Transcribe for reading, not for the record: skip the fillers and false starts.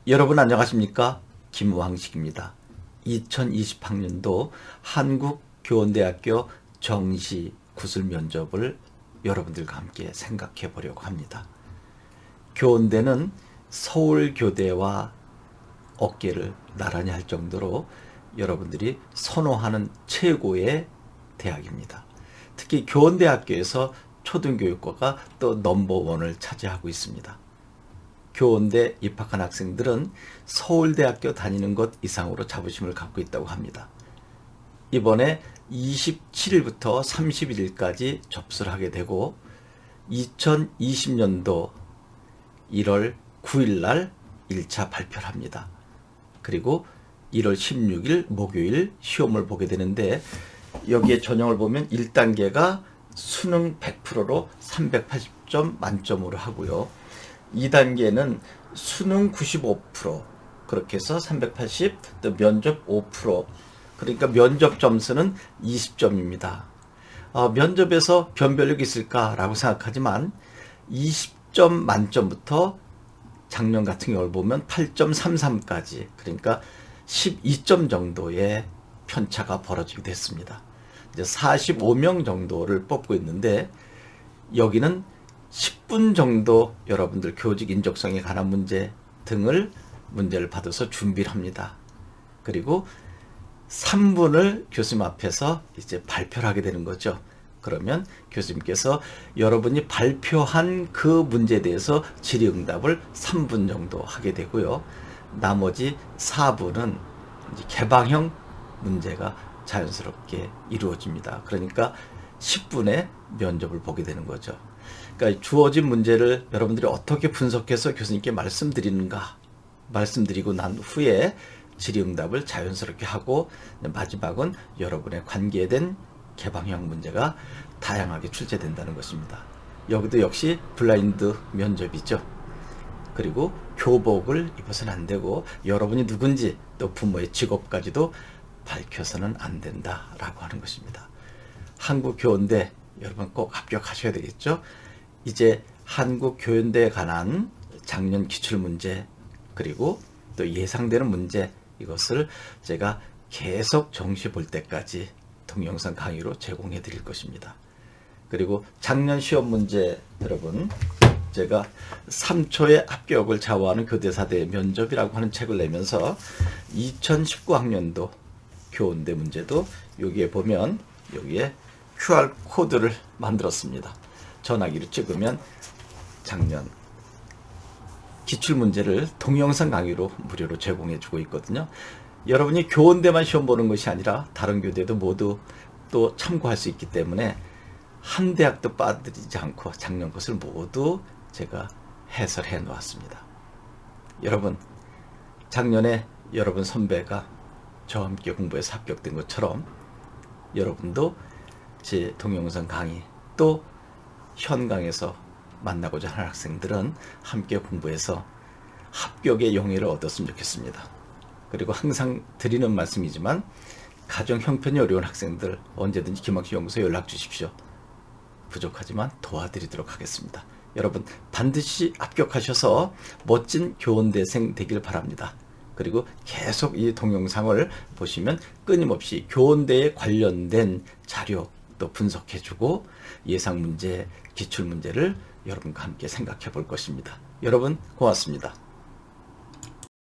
여러분 안녕하십니까? 김왕식입니다. 2020학년도 한국교원대학교 정시 구술 면접을 여러분들과 함께 생각해 보려고 합니다. 교원대는 서울교대와 어깨를 나란히 할 정도로 여러분들이 선호하는 최고의 대학입니다. 특히 교원대학교에서 초등교육과가 또 넘버원을 차지하고 있습니다. 교원대 입학한 학생들은 서울대학교 다니는 것 이상으로 자부심을 갖고 있다고 합니다. 이번에 27일부터 31일까지 접수를 하게 되고 2020년도 1월 9일 날 1차 발표를 합니다. 그리고 1월 16일 목요일 시험을 보게 되는데 여기에 전형을 보면 1단계가 수능 100%로 380점 만점으로 하고요. 2단계는 수능 95% 그렇게 해서 380, 또 면접 5%, 그러니까 면접 점수는 20점입니다. 면접에서 변별력이 있을까라고 생각하지만 20점 만점부터 작년 같은 경우를 보면 8.33까지, 그러니까 12점 정도의 편차가 벌어지게 됐습니다. 이제 45명 정도를 뽑고 있는데 여기는 10분 정도 여러분들 교직 인적성에 관한 문제 등을 문제를 받아서 준비를 합니다. 그리고 3분을 교수님 앞에서 이제 발표를 하게 되는 거죠. 그러면 교수님께서 여러분이 발표한 그 문제에 대해서 질의응답을 3분 정도 하게 되고요. 나머지 4분은 이제 개방형 문제가 자연스럽게 이루어집니다. 그러니까 10분의 면접을 보게 되는 거죠. 그러니까 주어진 문제를 여러분들이 어떻게 분석해서 교수님께 말씀드리고 난 후에 질의응답을 자연스럽게 하고 마지막은 여러분의 관계된 개방형 문제가 다양하게 출제된다는 것입니다. 여기도 역시 블라인드 면접이죠. 그리고 교복을 입어서는 안 되고 여러분이 누군지 또 부모의 직업까지도 밝혀서는 안 된다라고 하는 것입니다. 한국교원대 여러분 꼭 합격하셔야 되겠죠. 이제 한국교원대에 관한 작년 기출문제 그리고 또 예상되는 문제, 이것을 제가 계속 정시 볼 때까지 동영상 강의로 제공해 드릴 것입니다. 그리고 작년 시험 문제 여러분, 제가 3초의 합격을 좌우하는 교대사대 면접이라고 하는 책을 내면서 2019학년도 교원대 문제도 여기에 보면 여기에 QR 코드를 만들었습니다. 전화기로 찍으면 작년 기출문제를 동영상 강의로 무료로 제공해 주고 있거든요. 여러분이 교원대만 시험 보는 것이 아니라 다른 교대도 모두 또 참고할 수 있기 때문에 한 대학도 빠뜨리지 않고 작년 것을 모두 제가 해설해 놓았습니다. 여러분, 작년에 여러분 선배가 저와 함께 공부해서 합격된 것처럼 여러분도 제 동영상 강의 또 현강에서 만나고자 하는 학생들은 함께 공부해서 합격의 영예를 얻었으면 좋겠습니다. 그리고 항상 드리는 말씀이지만 가정 형편이 어려운 학생들 언제든지 김학식 연구소에 연락 주십시오. 부족하지만 도와드리도록 하겠습니다. 여러분 반드시 합격하셔서 멋진 교원대생 되길 바랍니다. 그리고 계속 이 동영상을 보시면 끊임없이 교원대에 관련된 자료 또 분석해주고 예상 문제, 기출 문제를 여러분과 함께 생각해 볼 것입니다. 여러분 고맙습니다.